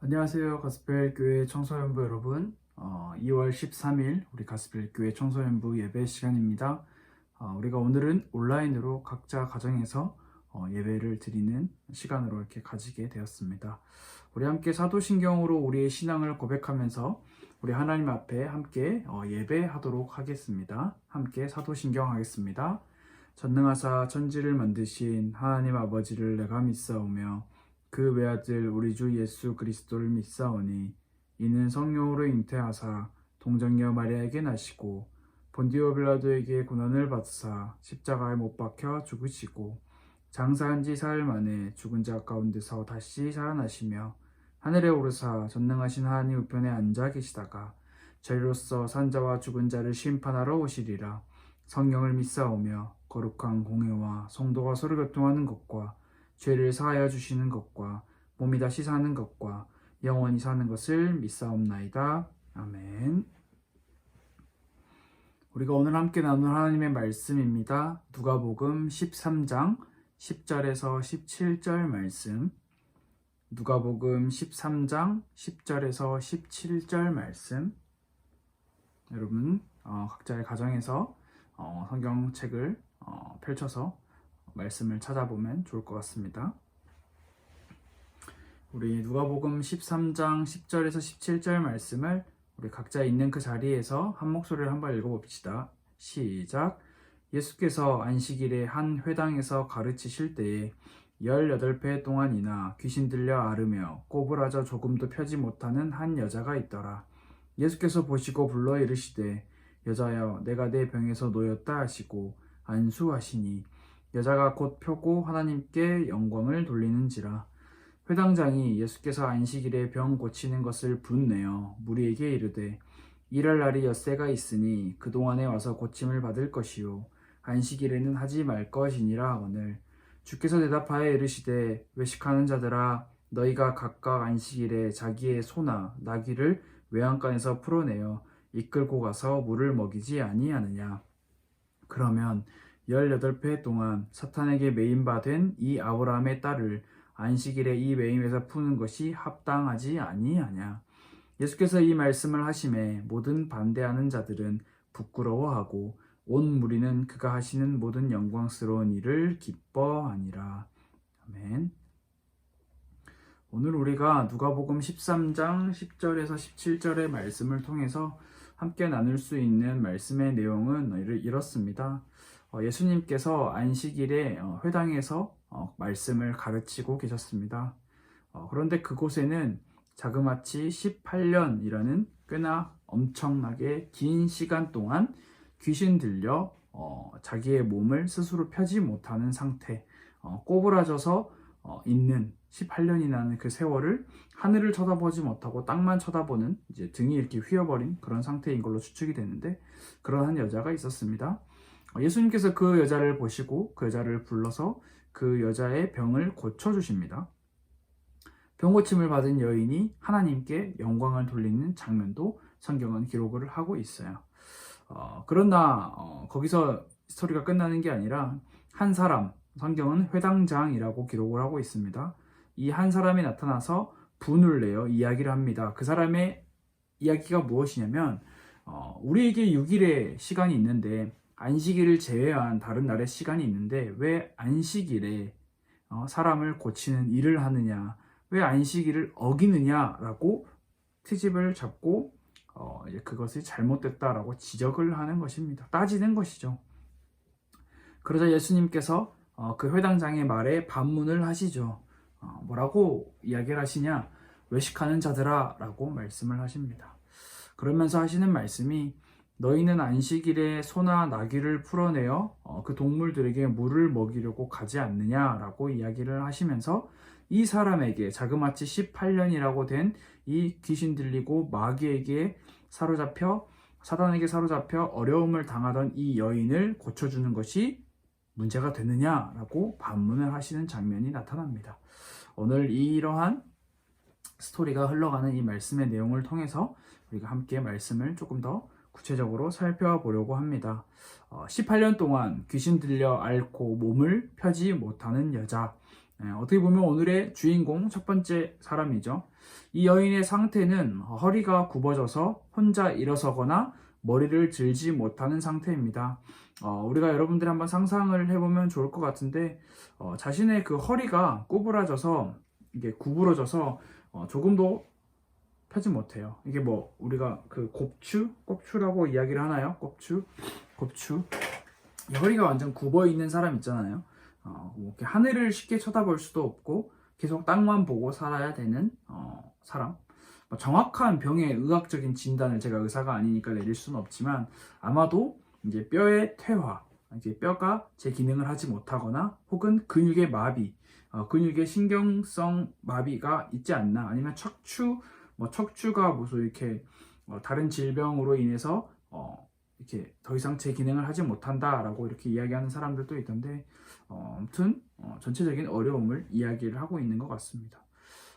안녕하세요. 가스펠 교회 청소년부 여러분. 2월 13일 우리 가스펠 교회 청소년부 예배 시간입니다. 우리가 오늘은 온라인으로 각자 가정에서 예배를 드리는 시간으로 이렇게 가지게 되었습니다. 우리 함께 사도신경으로 우리의 신앙을 고백하면서 우리 하나님 앞에 함께 예배하도록 하겠습니다. 함께 사도신경 하겠습니다. 전능하사 천지를 만드신 하나님 아버지를 내가 믿사오며 그 외아들 우리 주 예수 그리스도를 믿사오니 이는 성령으로 잉태하사 동정녀 마리아에게 나시고 본디오 빌라도에게 고난을 받으사 십자가에 못 박혀 죽으시고 장사한 지 사흘 만에 죽은 자 가운데서 다시 살아나시며 하늘에 오르사 전능하신 하나님 우편에 앉아 계시다가 저희로서 산자와 죽은 자를 심판하러 오시리라. 성령을 믿사오며 거룩한 공회와 성도가 서로 교통하는 것과 죄를 사하여 주시는 것과 몸이 다시 사는 것과 영원히 사는 것을 믿사옵나이다. 아멘. 우리가 오늘 함께 나눌 하나님의 말씀입니다. 누가복음 13장 10절에서 17절 말씀. 누가복음 13장 10절에서 17절 말씀. 여러분 각자의 가정에서 성경책을 펼쳐서 말씀을 찾아보면 좋을 것 같습니다. 우리 누가복음 13장 10절에서 17절 말씀을 우리 각자 있는 그 자리에서 한 목소리를 한번 읽어봅시다. 시작. 예수께서 안식일에 한 회당에서 가르치실 때에 18배 동안이나 귀신 들려 앓으며 꼬부라져 조금도 펴지 못하는 한 여자가 있더라. 예수께서 보시고 불러 이르시되 여자여 내가 내 병에서 놓였다 하시고 안수하시니 여자가 곧 펴고 하나님께 영광을 돌리는지라. 회당장이 예수께서 안식일에 병 고치는 것을 분내어 무리에게 이르되 일할 날이 엿새가 있으니 그동안에 와서 고침을 받을 것이요 안식일에는 하지 말 것이니라 하거늘. 주께서 대답하여 이르시되 외식하는 자들아 너희가 각각 안식일에 자기의 소나 나귀를 외양간에서 풀어내어 이끌고 가서 물을 먹이지 아니하느냐. 그러면 18배 동안 사탄에게 매임받은 이 아브라함의 딸을 안식일에 이 매임에서 푸는 것이 합당하지 아니하냐. 예수께서 이 말씀을 하심에 모든 반대하는 자들은 부끄러워하고 온 무리는 그가 하시는 모든 영광스러운 일을 기뻐하니라. 아멘. 오늘 우리가 누가복음 13장 10절에서 17절의 말씀을 통해서 함께 나눌 수 있는 말씀의 내용은 이렇습니다. 예수님께서 안식일에 회당에서 말씀을 가르치고 계셨습니다. 그런데 그곳에는 자그마치 18년이라는 꽤나 엄청나게 긴 시간 동안 귀신 들려 자기의 몸을 스스로 펴지 못하는 상태, 꼬부라져서 있는 18년이라는 그 세월을 하늘을 쳐다보지 못하고 땅만 쳐다보는 이제 등이 이렇게 휘어버린 그런 상태인 걸로 추측이 되는데 그런 한 여자가 있었습니다. 예수님께서 그 여자를 보시고 그 여자를 불러서 그 여자의 병을 고쳐주십니다. 병 고침을 받은 여인이 하나님께 영광을 돌리는 장면도 성경은 기록을 하고 있어요. 그러나 거기서 스토리가 끝나는 게 아니라 한 사람, 성경은 회당장이라고 기록을 하고 있습니다. 이 한 사람이 나타나서 분을 내어 이야기를 합니다. 그 사람의 이야기가 무엇이냐면 우리에게 6일의 시간이 있는데 안식일을 제외한 다른 날의 시간이 있는데 왜 안식일에 사람을 고치는 일을 하느냐, 왜 안식일을 어기느냐라고 트집을 잡고 이제 그것이 잘못됐다라고 지적을 하는 것입니다. 따지는 것이죠. 그러자 예수님께서 그 회당장의 말에 반문을 하시죠. 뭐라고 이야기를 하시냐? 외식하는 자들아 라고 말씀을 하십니다. 그러면서 하시는 말씀이 너희는 안식일에 소나 나귀를 풀어내어 그 동물들에게 물을 먹이려고 가지 않느냐라고 이야기를 하시면서 이 사람에게 자그마치 18년이라고 된 이 귀신 들리고 마귀에게 사로잡혀 사단에게 사로잡혀 어려움을 당하던 이 여인을 고쳐주는 것이 문제가 되느냐라고 반문을 하시는 장면이 나타납니다. 오늘 이러한 스토리가 흘러가는 이 말씀의 내용을 통해서 우리가 함께 말씀을 조금 더 구체적으로 살펴보려고 합니다. 18년 동안 귀신 들려 앓고 몸을 펴지 못하는 여자, 어떻게 보면 오늘의 주인공 첫 번째 사람이죠. 이 여인의 상태는 허리가 굽어져서 혼자 일어서거나 머리를 들지 못하는 상태입니다. 우리가 여러분들이 한번 상상을 해보면 좋을 것 같은데, 자신의 그 허리가 구부러져서 이게 구부러져서 조금도 펴지 못해요. 이게 뭐 우리가 그 곱추라고 이야기를 하나요? 곱추. 이 허리가 완전 굽어 있는 사람 있잖아요. 뭐 이렇게 하늘을 쉽게 쳐다볼 수도 없고 계속 땅만 보고 살아야 되는 사람. 정확한 병의 의학적인 진단을 제가 의사가 아니니까 내릴 수는 없지만 아마도 이제 뼈의 퇴화, 이제 뼈가 제 기능을 하지 못하거나 혹은 근육의 마비, 근육의 신경성 마비가 있지 않나, 아니면 척추가 무슨 이렇게 다른 질병으로 인해서 이렇게 더 이상 제 기능을 하지 못한다라고 이렇게 이야기하는 사람들도 있던데, 아무튼 전체적인 어려움을 이야기를 하고 있는 것 같습니다.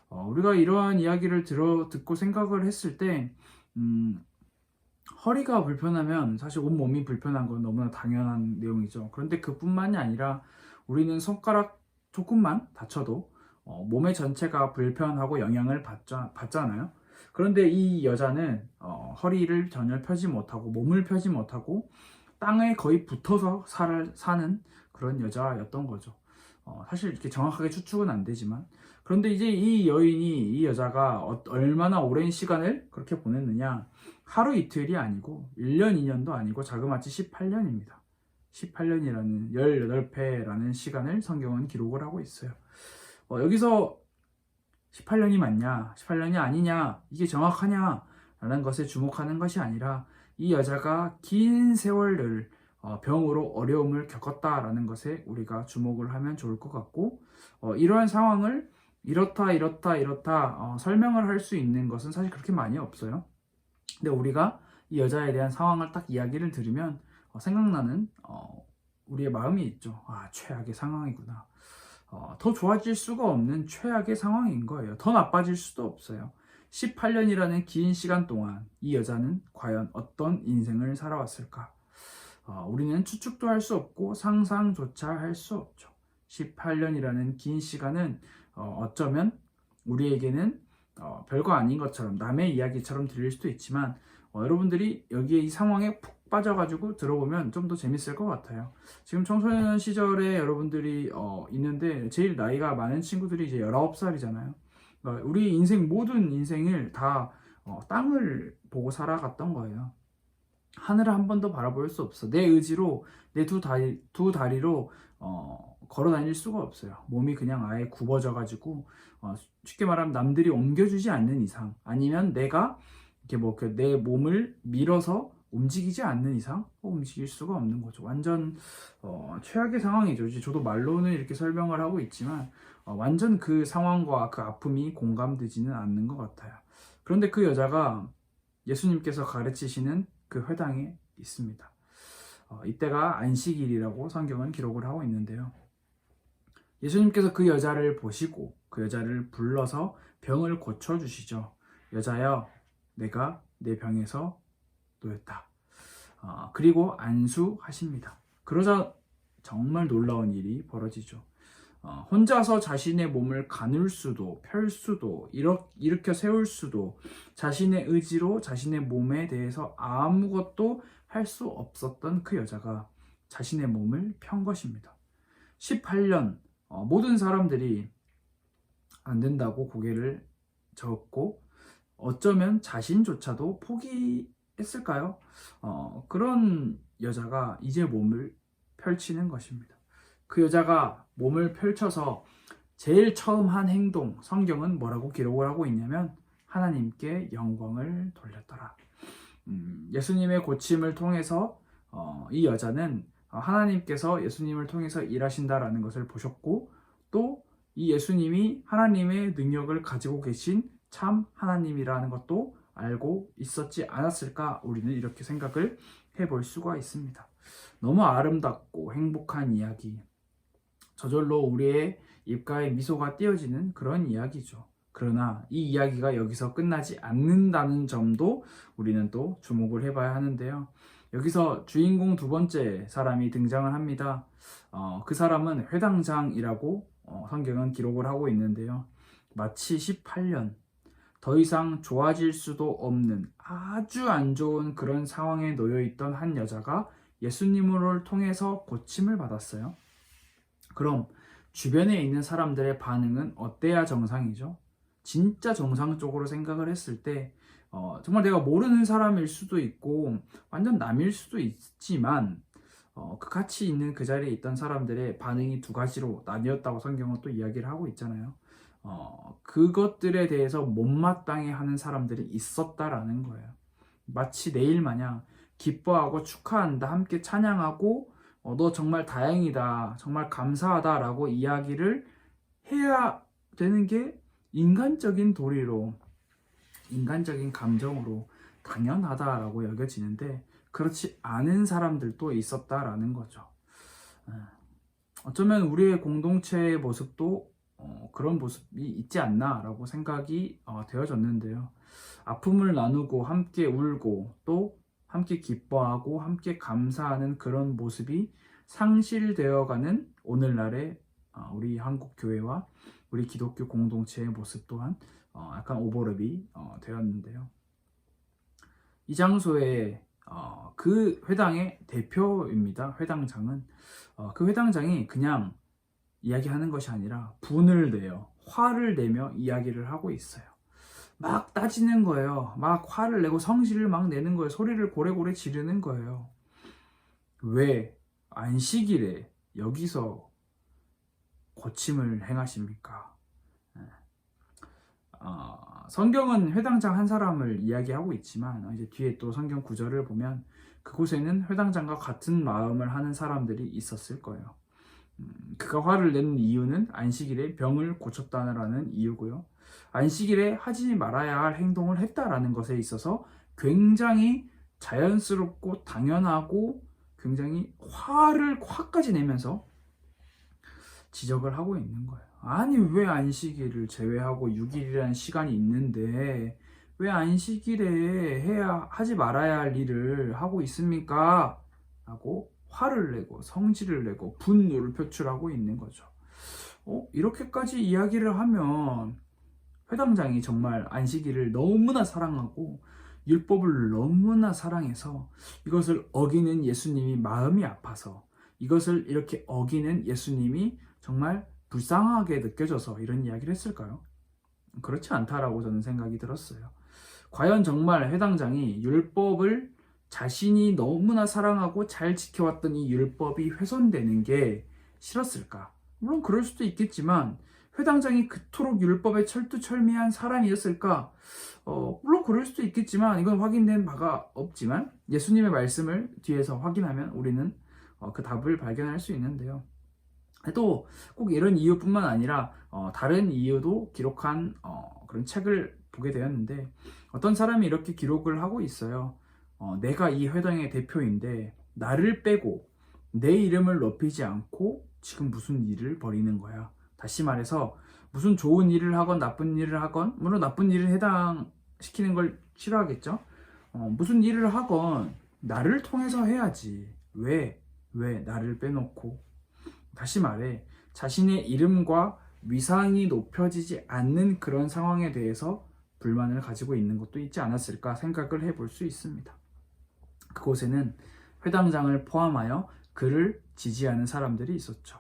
우리가 이러한 이야기를 듣고 생각을 했을 때, 허리가 불편하면 사실 온몸이 불편한 건 너무나 당연한 내용이죠. 그런데 그뿐만이 아니라 우리는 손가락 조금만 다쳐도 몸의 전체가 불편하고 영향을 받잖아요. 그런데 이 여자는 허리를 전혀 펴지 못하고 몸을 펴지 못하고 땅에 거의 붙어서 사는 그런 여자였던 거죠. 사실 이렇게 정확하게 추측은 안 되지만, 그런데 이제 이 여자가 얼마나 오랜 시간을 그렇게 보냈느냐, 하루 이틀이 아니고 1년 2년도 아니고 자그마치 18년입니다. 18년이라는 18배라는 시간을 성경은 기록을 하고 있어요. 여기서 18년이 맞냐, 18년이 아니냐, 이게 정확하냐 라는 것에 주목하는 것이 아니라 이 여자가 긴 세월을 병으로 어려움을 겪었다라는 것에 우리가 주목을 하면 좋을 것 같고, 이러한 상황을 이렇다 설명을 할 수 있는 것은 사실 그렇게 많이 없어요. 근데 우리가 이 여자에 대한 상황을 딱 이야기를 들으면 생각나는 우리의 마음이 있죠. 최악의 상황이구나. 더 좋아질 수가 없는 최악의 상황인 거예요. 더 나빠질 수도 없어요. 18년이라는 긴 시간 동안 이 여자는 과연 어떤 인생을 살아왔을까? 우리는 추측도 할 수 없고 상상조차 할 수 없죠. 18년이라는 긴 시간은 어쩌면 우리에게는 별거 아닌 것처럼, 남의 이야기처럼 들릴 수도 있지만, 여러분들이 여기에 이 상황에 푹 빠져가지고 들어보면 좀 더 재밌을 것 같아요. 지금 청소년 시절에 여러분들이 있는데 제일 나이가 많은 친구들이 이제 19살이잖아요. 그러니까 우리 인생, 모든 인생을 다 땅을 보고 살아갔던 거예요. 하늘을 한 번도 바라볼 수 없어. 내 의지로, 내 두 다리로 걸어 다닐 수가 없어요. 몸이 그냥 아예 굽어져가지고, 쉽게 말하면 남들이 옮겨주지 않는 이상, 아니면 내가 이렇게 내 몸을 밀어서 움직이지 않는 이상 움직일 수가 없는 거죠. 완전 최악의 상황이죠. 이제 저도 말로는 이렇게 설명을 하고 있지만 완전 그 상황과 그 아픔이 공감되지는 않는 것 같아요. 그런데 그 여자가 예수님께서 가르치시는 그 회당에 있습니다. 이때가 안식일이라고 성경은 기록을 하고 있는데요. 예수님께서 그 여자를 보시고 그 여자를 불러서 병을 고쳐주시죠. 여자여, 내가 내 병에서 놓였다. 그리고 안수하십니다. 그러자 정말 놀라운 일이 벌어지죠. 혼자서 자신의 몸을 가눌 수도, 펼 수도, 일으켜 세울 수도, 자신의 의지로 자신의 몸에 대해서 아무것도 할 수 없었던 그 여자가 자신의 몸을 편 것입니다. 18년 모든 사람들이 안 된다고 고개를 저었고, 어쩌면 자신조차도 포기했을까요? 그런 여자가 이제 몸을 펼치는 것입니다. 그 여자가 몸을 펼쳐서 제일 처음 한 행동, 성경은 뭐라고 기록을 하고 있냐면 하나님께 영광을 돌렸더라. 예수님의 고침을 통해서 이 여자는 하나님께서 예수님을 통해서 일하신다라는 것을 보셨고, 또 이 예수님이 하나님의 능력을 가지고 계신 참 하나님이라는 것도 알고 있었지 않았을까, 우리는 이렇게 생각을 해볼 수가 있습니다. 너무 아름답고 행복한 이야기, 저절로 우리의 입가에 미소가 띄어지는 그런 이야기죠. 그러나 이 이야기가 여기서 끝나지 않는다는 점도 우리는 또 주목을 해봐야 하는데요. 여기서 주인공 두 번째 사람이 등장을 합니다. 그 사람은 회당장이라고 성경은 기록을 하고 있는데요. 마치 18년 더 이상 좋아질 수도 없는 아주 안 좋은 그런 상황에 놓여 있던 한 여자가 예수님을 통해서 고침을 받았어요. 그럼 주변에 있는 사람들의 반응은 어때야 정상이죠? 진짜 정상적으로 생각을 했을 때 정말 내가 모르는 사람일 수도 있고 완전 남일 수도 있지만 그 같이 있는 그 자리에 있던 사람들의 반응이 두 가지로 나뉘었다고 성경은 또 이야기를 하고 있잖아요. 그것들에 대해서 못마땅해 하는 사람들이 있었다라는 거예요. 마치 내일 마냥 기뻐하고 축하한다, 함께 찬양하고 너 정말 다행이다, 정말 감사하다 라고 이야기를 해야 되는 게 인간적인 도리로, 인간적인 감정으로 당연하다라고 여겨지는데 그렇지 않은 사람들도 있었다라는 거죠. 어쩌면 우리의 공동체의 모습도 그런 모습이 있지 않나라고 생각이 되어졌는데요. 아픔을 나누고 함께 울고 또 함께 기뻐하고 함께 감사하는 그런 모습이 상실되어가는 오늘날의 우리 한국 교회와 우리 기독교 공동체의 모습 또한 약간 오버랩이 되었는데요. 이 장소에 그 회당의 대표입니다. 회당장은 그 회당장이 그냥 이야기하는 것이 아니라 분을 내요. 화를 내며 이야기를 하고 있어요. 막 따지는 거예요. 막 화를 내고 성질을 막 내는 거예요. 소리를 고래고래 지르는 거예요. 왜 안식일에 여기서 고침을 행하십니까? 성경은 회당장 한 사람을 이야기하고 있지만 이제 뒤에 또 성경 구절을 보면 그곳에는 회당장과 같은 마음을 하는 사람들이 있었을 거예요. 그가 화를 내는 이유는 안식일에 병을 고쳤다는 이유고요. 안식일에 하지 말아야 할 행동을 했다라는 것에 있어서 굉장히 자연스럽고 당연하고 굉장히 화까지 내면서 지적을 하고 있는 거예요. 아니 왜 안식일을 제외하고 6일이라는 시간이 있는데 왜 안식일에 하지 말아야 할 일을 하고 있습니까? 라고 화를 내고 성질을 내고 분노를 표출하고 있는 거죠. 이렇게까지 이야기를 하면 회당장이 정말 안식일을 너무나 사랑하고 율법을 너무나 사랑해서 이것을 어기는 예수님이 마음이 아파서 이것을 이렇게 어기는 예수님이 정말 불쌍하게 느껴져서 이런 이야기를 했을까요? 그렇지 않다라고 저는 생각이 들었어요. 과연 정말 회당장이 율법을 자신이 너무나 사랑하고 잘 지켜왔던 이 율법이 훼손되는 게 싫었을까? 물론 그럴 수도 있겠지만 회당장이 그토록 율법에 철두철미한 사람이었을까? 물론 그럴 수도 있겠지만 이건 확인된 바가 없지만 예수님의 말씀을 뒤에서 확인하면 우리는 그 답을 발견할 수 있는데요. 또 꼭 이런 이유뿐만 아니라 다른 이유도 기록한 그런 책을 보게 되었는데 어떤 사람이 이렇게 기록을 하고 있어요. 내가 이 회당의 대표인데 나를 빼고 내 이름을 높이지 않고 지금 무슨 일을 벌이는 거야. 다시 말해서 무슨 좋은 일을 하건 나쁜 일을 하건 물론 나쁜 일을 해당시키는 걸 싫어하겠죠. 무슨 일을 하건 나를 통해서 해야지. 왜 나를 빼놓고 다시 말해 자신의 이름과 위상이 높여지지 않는 그런 상황에 대해서 불만을 가지고 있는 것도 있지 않았을까 생각을 해볼 수 있습니다. 그곳에는 회당장을 포함하여 그를 지지하는 사람들이 있었죠.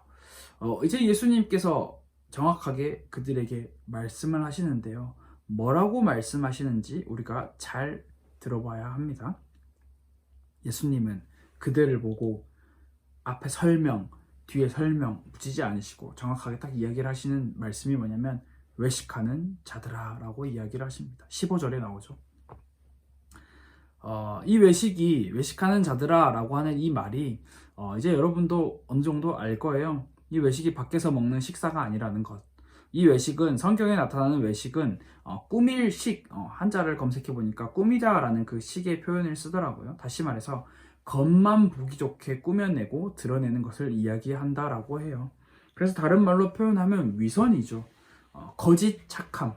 이제 예수님께서 정확하게 그들에게 말씀을 하시는데요. 뭐라고 말씀하시는지 우리가 잘 들어봐야 합니다. 예수님은 그들을 보고 앞에 설명, 뒤에 설명 붙이지 않으시고 정확하게 딱 이야기를 하시는 말씀이 뭐냐면 외식하는 자들아 라고 이야기를 하십니다. 15절에 나오죠. 이 외식하는 자들아 라고 하는 이 말이 이제 여러분도 어느 정도 알 거예요. 이 외식이 밖에서 먹는 식사가 아니라는 것. 이 외식은 성경에 나타나는 외식은 꾸밀 식, 한자를 검색해 보니까 꾸미다 라는 그 식의 표현을 쓰더라고요. 다시 말해서 겉만 보기 좋게 꾸며내고 드러내는 것을 이야기한다라고 해요. 그래서 다른 말로 표현하면 위선이죠. 거짓 착함,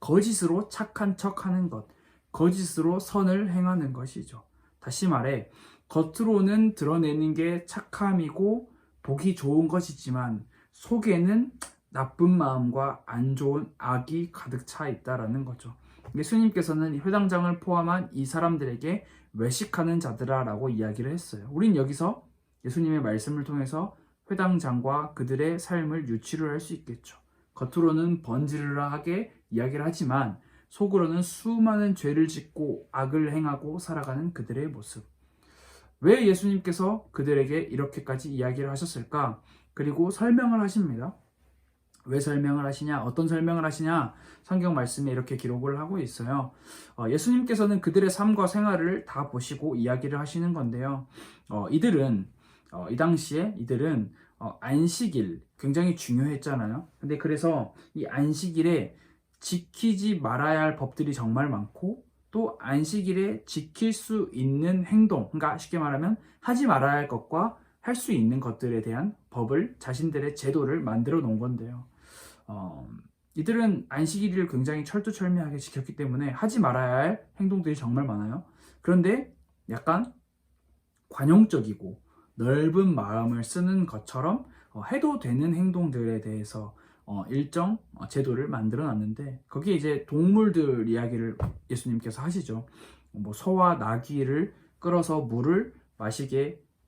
거짓으로 착한 척하는 것, 거짓으로 선을 행하는 것이죠. 다시 말해 겉으로는 드러내는 게 착함이고 보기 좋은 것이지만 속에는 나쁜 마음과 안 좋은 악이 가득 차 있다라는 거죠. 예수님께서는 회당장을 포함한 이 사람들에게 외식하는 자들아라고 이야기를 했어요. 우린 여기서 예수님의 말씀을 통해서 회당장과 그들의 삶을 유추를 할 수 있겠죠. 겉으로는 번지르르하게 이야기를 하지만 속으로는 수많은 죄를 짓고 악을 행하고 살아가는 그들의 모습. 왜 예수님께서 그들에게 이렇게까지 이야기를 하셨을까? 그리고 설명을 하십니다. 왜 설명을 하시냐? 어떤 설명을 하시냐? 성경 말씀에 이렇게 기록을 하고 있어요. 예수님께서는 그들의 삶과 생활을 다 보시고 이야기를 하시는 건데요. 이 당시에 이들은 안식일 굉장히 중요했잖아요. 근데 그래서 이 안식일에 지키지 말아야 할 법들이 정말 많고 또 안식일에 지킬 수 있는 행동, 그러니까 쉽게 말하면 하지 말아야 할 것과 할 수 있는 것들에 대한 법을 자신들의 제도를 만들어 놓은 건데요. 이들은 안식일을 굉장히 철두철미하게 지켰기 때문에 하지 말아야 할 행동들이 정말 많아요. 그런데 약간 관용적이고 넓은 마음을 쓰는 것처럼 해도 되는 행동들에 대해서 일정 제도를 만들어 놨는데 거기에 이제 동물들 이야기를 예수님께서 하시죠. 뭐 소와 나귀를 끌어서 물을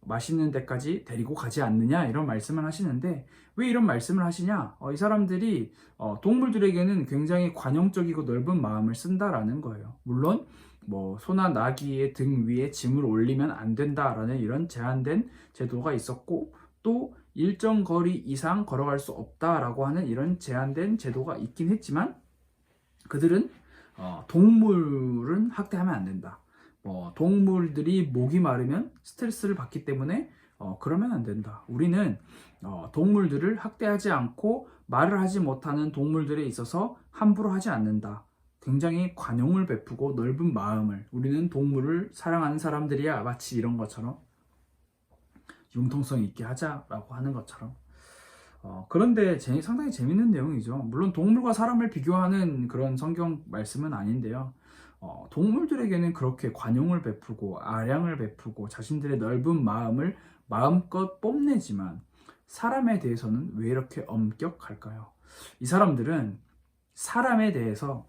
마시는 데까지 데리고 가지 않느냐 이런 말씀을 하시는데 왜 이런 말씀을 하시냐? 이 사람들이 동물들에게는 굉장히 관용적이고 넓은 마음을 쓴다라는 거예요. 물론 뭐 소나 나귀의 등 위에 짐을 올리면 안 된다라는 이런 제한된 제도가 있었고 또 일정 거리 이상 걸어갈 수 없다라고 하는 이런 제한된 제도가 있긴 했지만 그들은 동물은 학대하면 안 된다. 동물들이 목이 마르면 스트레스를 받기 때문에 그러면 안 된다. 우리는 동물들을 학대하지 않고 말을 하지 못하는 동물들에 있어서 함부로 하지 않는다. 굉장히 관용을 베푸고 넓은 마음을 우리는 동물을 사랑하는 사람들이야 마치 이런 것처럼 융통성 있게 하자라고 하는 것처럼 그런데 상당히 재밌는 내용이죠. 물론 동물과 사람을 비교하는 그런 성경 말씀은 아닌데요. 동물들에게는 그렇게 관용을 베푸고 아량을 베푸고 자신들의 넓은 마음을 마음껏 뽐내지만 사람에 대해서는 왜 이렇게 엄격할까요? 이 사람들은 사람에 대해서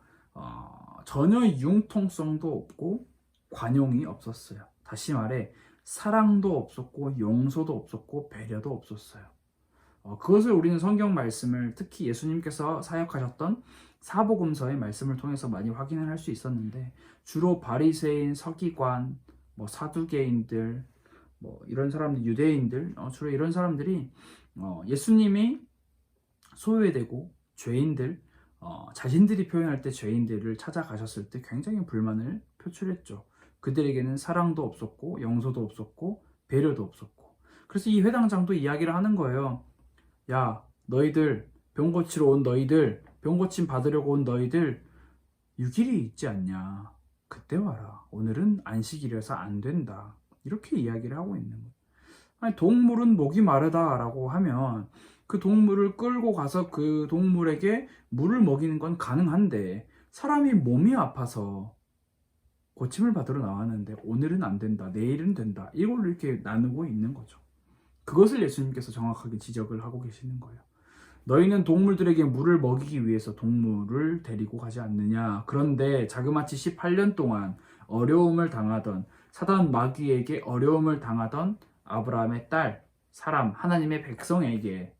전혀 융통성도 없고 관용이 없었어요. 다시 말해 사랑도 없었고 용서도 없었고 배려도 없었어요. 그것을 우리는 성경 말씀을 특히 예수님께서 사역하셨던 사복음서의 말씀을 통해서 많이 확인을 할 수 있었는데 주로 바리새인, 서기관, 사두개인들, 이런 사람들, 유대인들 주로 이런 사람들이 예수님이 소외되고 죄인들 자신들이 표현할 때 죄인들을 찾아가셨을 때 굉장히 불만을 표출했죠. 그들에게는 사랑도 없었고 용서도 없었고 배려도 없었고 그래서 이 회당장도 이야기를 하는 거예요. 야 너희들 병 고치러 온 너희들 병 고침 받으려고 온 너희들 6일이 있지 않냐 그때 와라 오늘은 안식일이라서 안 된다 이렇게 이야기를 하고 있는 거예요. 아니 동물은 목이 마르다라고 하면 그 동물을 끌고 가서 그 동물에게 물을 먹이는 건 가능한데 사람이 몸이 아파서 고침을 받으러 나왔는데 오늘은 안 된다 내일은 된다 이걸로 이렇게 나누고 있는 거죠. 그것을 예수님께서 정확하게 지적을 하고 계시는 거예요. 너희는 동물들에게 물을 먹이기 위해서 동물을 데리고 가지 않느냐. 그런데 자그마치 18년 동안 어려움을 당하던 사단 마귀에게 어려움을 당하던 아브라함의 딸 사람 하나님의 백성에게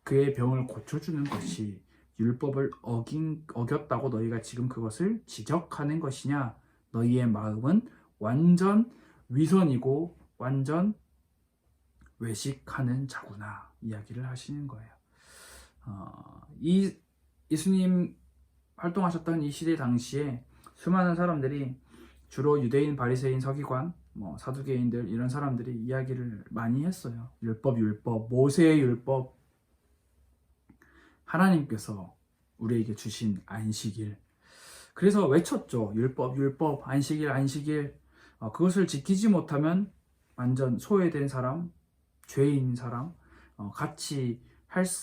그의 병을 고쳐주는 것이 율법을 어겼다고 너희가 지금 그것을 지적하는 것이냐. 너희의 마음은 완전 위선이고 완전 외식하는 자구나 이야기를 하시는 거예요. 이 예수님 활동하셨던 이 시대 당시에 수많은 사람들이 주로 유대인, 바리새인, 서기관, 사두개인들 이런 사람들이 이야기를 많이 했어요. 율법, 모세의 율법, 하나님께서 우리에게 주신 안식일. 그래서 외쳤죠. 율법, 안식일. 그것을 지키지 못하면 완전 소외된 사람, 죄인 사람, 같이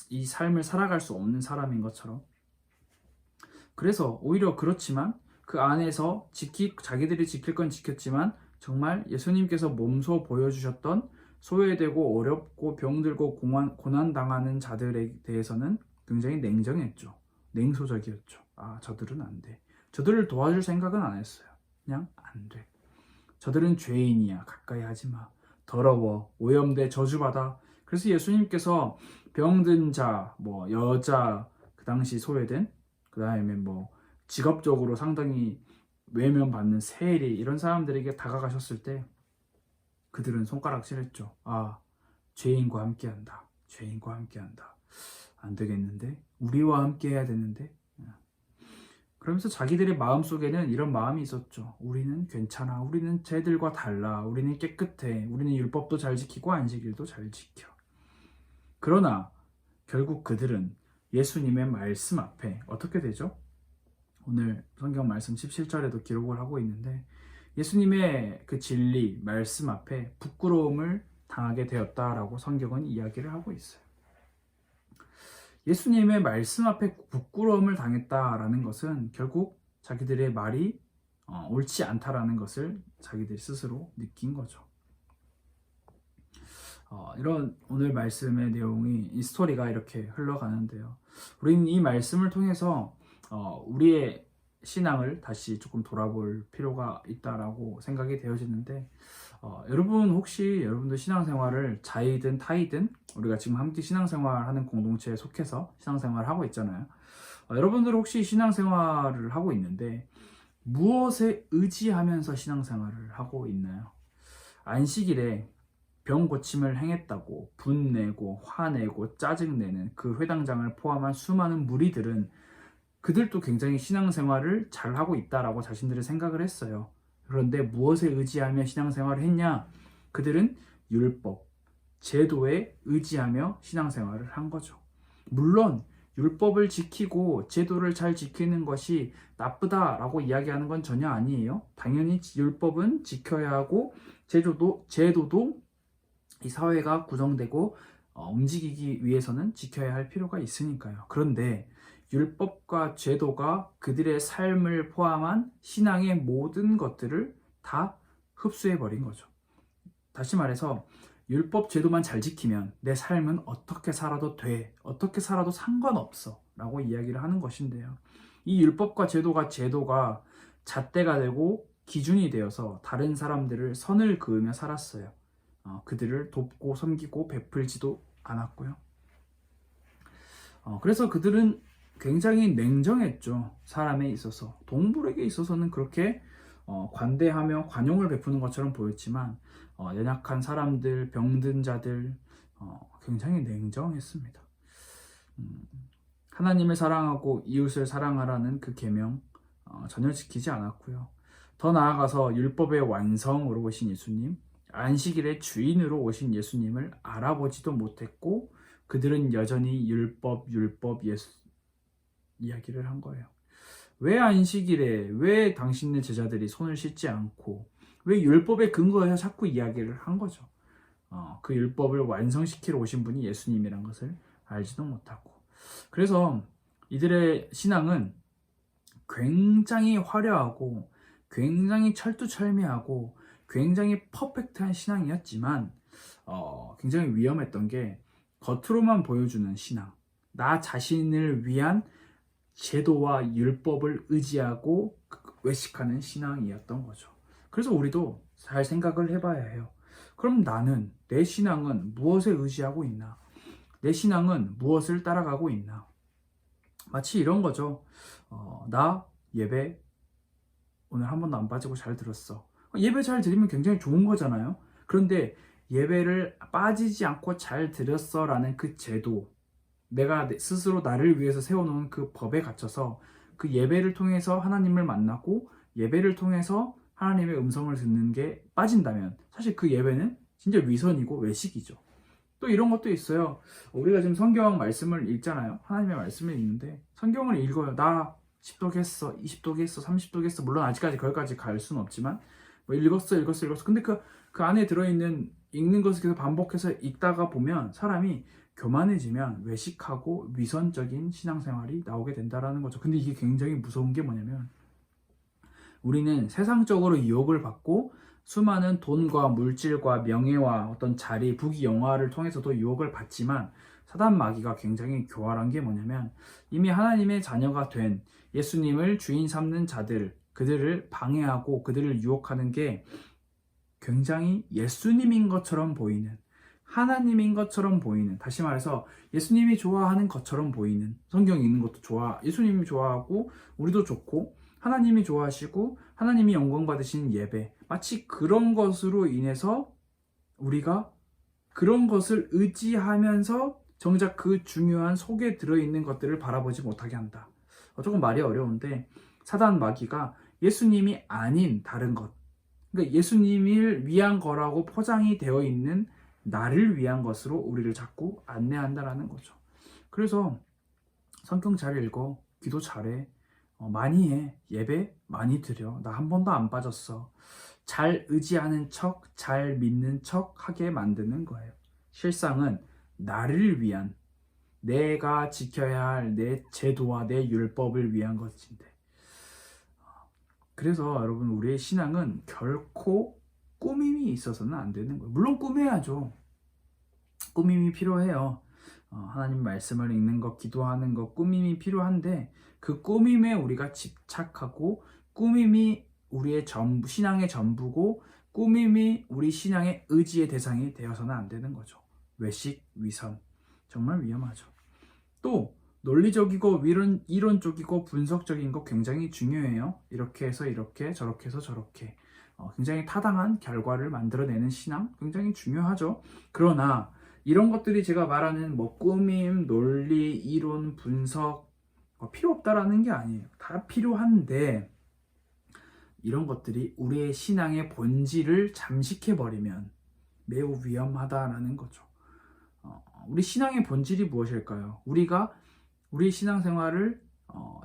이 삶을 살아갈 수 없는 사람인 것처럼. 그래서 오히려 그렇지만 그 안에서 자기들이 지킬 건 지켰지만 정말 예수님께서 몸소 보여주셨던 소외되고 어렵고 병들고 고난당하는 자들에 대해서는 굉장히 냉정했죠. 냉소적이었죠. 아, 저들은 안 돼. 저들을 도와줄 생각은 안 했어요. 그냥 안 돼. 저들은 죄인이야. 가까이 하지 마. 더러워. 오염돼. 저주받아. 그래서 예수님께서 병든 자, 뭐 여자, 그 당시 소외된, 그 다음에 뭐 직업적으로 상당히 외면받는 세리 이런 사람들에게 다가가셨을 때 그들은 손가락질했죠. 아, 죄인과 함께한다. 죄인과 함께한다. 안 되겠는데? 우리와 함께 해야 되는데? 그러면서 자기들의 마음속에는 이런 마음이 있었죠. 우리는 괜찮아. 우리는 쟤들과 달라. 우리는 깨끗해. 우리는 율법도 잘 지키고 안식일도 잘 지켜. 그러나 결국 그들은 예수님의 말씀 앞에 어떻게 되죠? 오늘 성경 말씀 17절에도 기록을 하고 있는데 예수님의 그 진리, 말씀 앞에 부끄러움을 당하게 되었다라고 성경은 이야기를 하고 있어요. 예수님의 말씀 앞에 부끄러움을 당했다라는 것은 결국 자기들의 말이 옳지 않다라는 것을 자기들 스스로 느낀 거죠. 이런 오늘 말씀의 내용이 이 스토리가 이렇게 흘러가는데요. 우리는 이 말씀을 통해서 우리의 신앙을 다시 조금 돌아볼 필요가 있다라고 생각이 되어지는데 여러분 혹시 여러분들 신앙생활을 자이든 타이든 우리가 지금 함께 신앙생활하는 공동체에 속해서 신앙생활을 하고 있잖아요. 여러분들 혹시 신앙생활을 하고 있는데 무엇에 의지하면서 신앙생활을 하고 있나요? 안식일에 병 고침을 행했다고 분내고 화내고 짜증내는 그 회당장을 포함한 수많은 무리들은 그들도 굉장히 신앙생활을 잘하고 있다라고 자신들은 생각을 했어요. 그런데 무엇에 의지하며 신앙생활을 했냐? 그들은 율법, 제도에 의지하며 신앙생활을 한 거죠. 물론 율법을 지키고 제도를 잘 지키는 것이 나쁘다라고 이야기하는 건 전혀 아니에요. 당연히 율법은 지켜야 하고 제도도 이 사회가 구성되고 움직이기 위해서는 지켜야 할 필요가 있으니까요. 그런데 율법과 제도가 그들의 삶을 포함한 신앙의 모든 것들을 다 흡수해버린 거죠. 다시 말해서 율법 제도만 잘 지키면 내 삶은 어떻게 살아도 돼, 어떻게 살아도 상관없어 라고 이야기를 하는 것인데요. 이 율법과 제도가 잣대가 되고 기준이 되어서 다른 사람들을 선을 그으며 살았어요. 그들을 돕고 섬기고 베풀지도 않았고요. 그래서 그들은 굉장히 냉정했죠. 사람에 있어서. 동물에게 있어서는 그렇게 관대하며 관용을 베푸는 것처럼 보였지만 연약한 사람들, 병든 자들 굉장히 냉정했습니다. 하나님을 사랑하고 이웃을 사랑하라는 그 계명 전혀 지키지 않았고요. 더 나아가서 율법의 완성으로 오신 예수님, 안식일의 주인으로 오신 예수님을 알아보지도 못했고 그들은 여전히 율법 이야기를 한 거예요. 왜 안식일에 왜 당신네 제자들이 손을 씻지 않고 왜 율법에 근거해서 자꾸 이야기를 한 거죠. 그 율법을 완성시키러 오신 분이 예수님이란 것을 알지도 못하고 그래서 이들의 신앙은 굉장히 화려하고 굉장히 철두철미하고 굉장히 퍼펙트한 신앙이었지만 굉장히 위험했던 게 겉으로만 보여주는 신앙, 나 자신을 위한 제도와 율법을 의지하고 외식하는 신앙이었던 거죠. 그래서 우리도 잘 생각을 해봐야 해요. 그럼 나는, 내 신앙은 무엇에 의지하고 있나? 내 신앙은 무엇을 따라가고 있나? 마치 이런 거죠. 나 예배 오늘 한 번도 안 빠지고 잘 들었어. 예배 잘 드리면 굉장히 좋은 거잖아요. 그런데 예배를 빠지지 않고 잘 드렸어 라는 그 제도, 내가 스스로 나를 위해서 세워놓은 그 법에 갇혀서 그 예배를 통해서 하나님을 만나고 예배를 통해서 하나님의 음성을 듣는 게 빠진다면 사실 그 예배는 진짜 위선이고 외식이죠. 또 이런 것도 있어요. 우리가 지금 성경 말씀을 읽잖아요. 하나님의 말씀을 읽는데 성경을 읽어요. 나 10독 했어, 20독 했어, 30독 했어. 물론 아직까지 거기까지 갈 수는 없지만 뭐 읽었어. 근데 그 안에 들어있는 읽는 것을 계속 반복해서 읽다가 보면 사람이 교만해지면 외식하고 위선적인 신앙생활이 나오게 된다는 거죠. 근데 이게 굉장히 무서운 게 뭐냐면 우리는 세상적으로 유혹을 받고 수많은 돈과 물질과 명예와 어떤 자리, 부귀, 영화를 통해서도 유혹을 받지만 사단 마귀가 굉장히 교활한 게 뭐냐면 이미 하나님의 자녀가 된 예수님을 주인 삼는 자들, 그들을 방해하고 그들을 유혹하는 게 굉장히 예수님인 것처럼 보이는, 하나님인 것처럼 보이는, 다시 말해서 예수님이 좋아하는 것처럼 보이는, 성경에 있는 것도 예수님이 좋아하고 우리도 좋고 하나님이 좋아하시고 하나님이 영광 받으시는 예배, 마치 그런 것으로 인해서 우리가 그런 것을 의지하면서 정작 그 중요한 속에 들어있는 것들을 바라보지 못하게 한다. 조금 말이 어려운데 사단 마귀가 예수님이 아닌 다른 것, 그러니까 예수님을 위한 거라고 포장이 되어 있는 나를 위한 것으로 우리를 자꾸 안내한다라는 거죠. 그래서 성경 잘 읽어, 기도 잘해, 많이 해, 예배 많이 드려, 나 한 번도 안 빠졌어. 잘 의지하는 척, 잘 믿는 척 하게 만드는 거예요. 실상은 나를 위한, 내가 지켜야 할 내 제도와 내 율법을 위한 것인데, 그래서 여러분, 우리의 신앙은 결코 꾸밈이 있어서는 안 되는 거예요. 물론 꾸며야죠. 꾸밈이 필요해요. 하나님 말씀을 읽는 것, 기도하는 것, 꾸밈이 필요한데 그 꾸밈에 우리가 집착하고 꾸밈이 우리의 전부, 신앙의 전부고 꾸밈이 우리 신앙의 의지의 대상이 되어서는 안 되는 거죠. 외식, 위선, 정말 위험하죠. 또 논리적이고 이론적이고 분석적인 거 굉장히 중요해요. 이렇게 해서 이렇게, 저렇게 해서 저렇게, 굉장히 타당한 결과를 만들어내는 신앙 굉장히 중요하죠. 그러나 이런 것들이 제가 말하는 뭐 꾸밈, 논리, 이론, 분석 필요 없다라는 게 아니에요. 다 필요한데 이런 것들이 우리의 신앙의 본질을 잠식해버리면 매우 위험하다라는 거죠. 우리 신앙의 본질이 무엇일까요? 우리가 우리 신앙생활을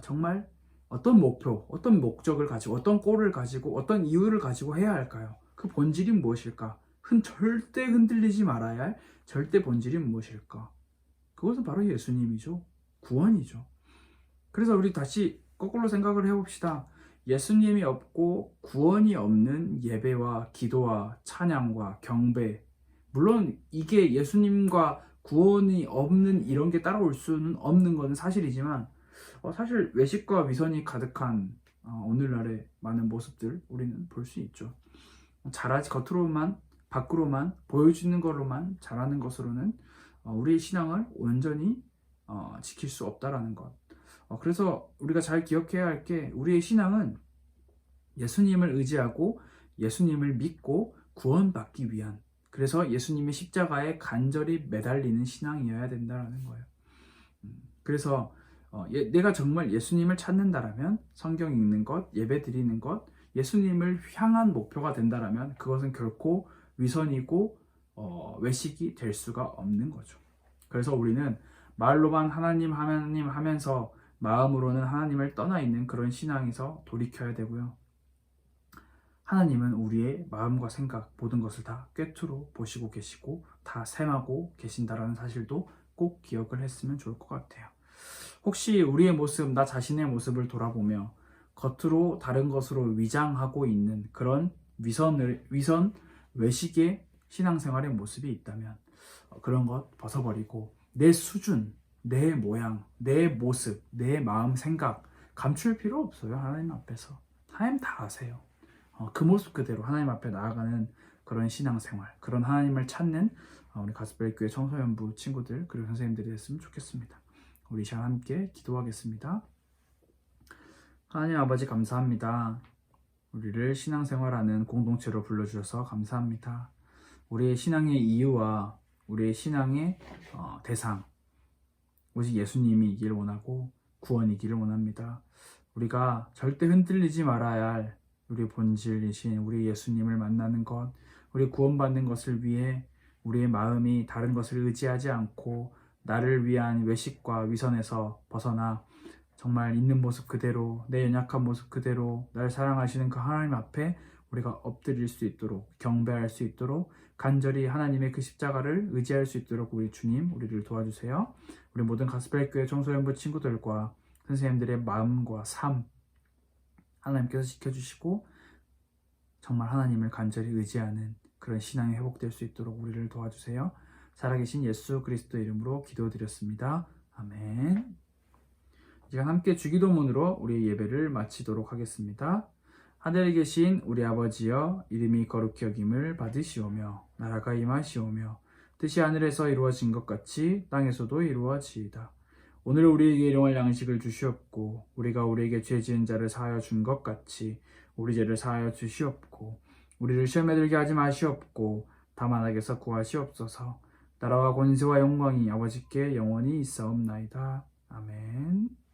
정말 어떤 목표, 어떤 목적을 가지고, 어떤 꼴을 가지고, 어떤 이유를 가지고 해야 할까요? 그 본질이 무엇일까? 절대 흔들리지 말아야 할 절대 본질이 무엇일까? 그것은 바로 예수님이죠. 구원이죠. 그래서 우리 다시 거꾸로 생각을 해봅시다. 예수님이 없고 구원이 없는 예배와 기도와 찬양과 경배, 물론 이게 예수님과 구원이 없는 이런 게 따라올 수는 없는 건 사실이지만 사실 외식과 위선이 가득한 오늘날의 많은 모습들 우리는 볼 수 있죠. 잘하지 겉으로만 밖으로만 보여주는 걸로만 잘하는 것으로는 우리의 신앙을 온전히 지킬 수 없다라는 것. 그래서 우리가 잘 기억해야 할 게 우리의 신앙은 예수님을 의지하고 예수님을 믿고 구원받기 위한, 그래서 예수님의 십자가에 간절히 매달리는 신앙이어야 된다는 거예요. 그래서 내가 정말 예수님을 찾는다라면 성경 읽는 것, 예배 드리는 것, 예수님을 향한 목표가 된다라면 그것은 결코 위선이고 외식이 될 수가 없는 거죠. 그래서 우리는 말로만 하나님 하나님 하면서 마음으로는 하나님을 떠나 있는 그런 신앙에서 돌이켜야 되고요. 하나님은 우리의 마음과 생각 모든 것을 다 꿰뚫어 보시고 계시고 다 셈하고 계신다라는 사실도 꼭 기억을 했으면 좋을 것 같아요. 혹시 우리의 모습, 나 자신의 모습을 돌아보며 겉으로 다른 것으로 위장하고 있는 그런 위선, 외식의 신앙생활의 모습이 있다면 그런 것 벗어버리고 내 수준, 내 모양, 내 모습, 내 마음, 생각 감출 필요 없어요. 하나님 앞에서. 하나님 다 아세요. 그 모습 그대로 하나님 앞에 나아가는 그런 신앙생활, 그런 하나님을 찾는 우리 가스펠교회 청소년부 친구들 그리고 선생님들이 됐으면 좋겠습니다. 우리 시간 함께 기도하겠습니다. 하나님 아버지 감사합니다. 우리를 신앙생활하는 공동체로 불러주셔서 감사합니다. 우리의 신앙의 이유와 우리의 신앙의 대상, 오직 예수님이길 원하고 구원이기를 원합니다. 우리가 절대 흔들리지 말아야 할 우리 본질이신 우리 예수님을 만나는 것, 우리 구원받는 것을 위해 우리의 마음이 다른 것을 의지하지 않고 나를 위한 외식과 위선에서 벗어나 정말 있는 모습 그대로, 내 연약한 모습 그대로 나를 사랑하시는 그 하나님 앞에 우리가 엎드릴 수 있도록, 경배할 수 있도록, 간절히 하나님의 그 십자가를 의지할 수 있도록 우리 주님 우리를 도와주세요. 우리 모든 가스펠교회 청소년부 친구들과 선생님들의 마음과 삶 하나님께서 지켜주시고 정말 하나님을 간절히 의지하는 그런 신앙이 회복될 수 있도록 우리를 도와주세요. 살아계신 예수 그리스도 이름으로 기도드렸습니다. 아멘. 이 시간 함께 주기도문으로 우리 예배를 마치도록 하겠습니다. 하늘에 계신 우리 아버지여, 이름이 거룩히 여김을 받으시오며 나라가 임하시오며 뜻이 하늘에서 이루어진 것 같이 땅에서도 이루어지이다. 오늘 우리에게 일용할 양식을 주시옵고 우리가 우리에게 죄 지은 자를 사하여 준 것 같이 우리 죄를 사하여 주시옵고 우리를 시험에 들게 하지 마시옵고 다만 악에서 구하시옵소서. 나라와 권세와 영광이 아버지께 영원히 있사옵나이다. 아멘.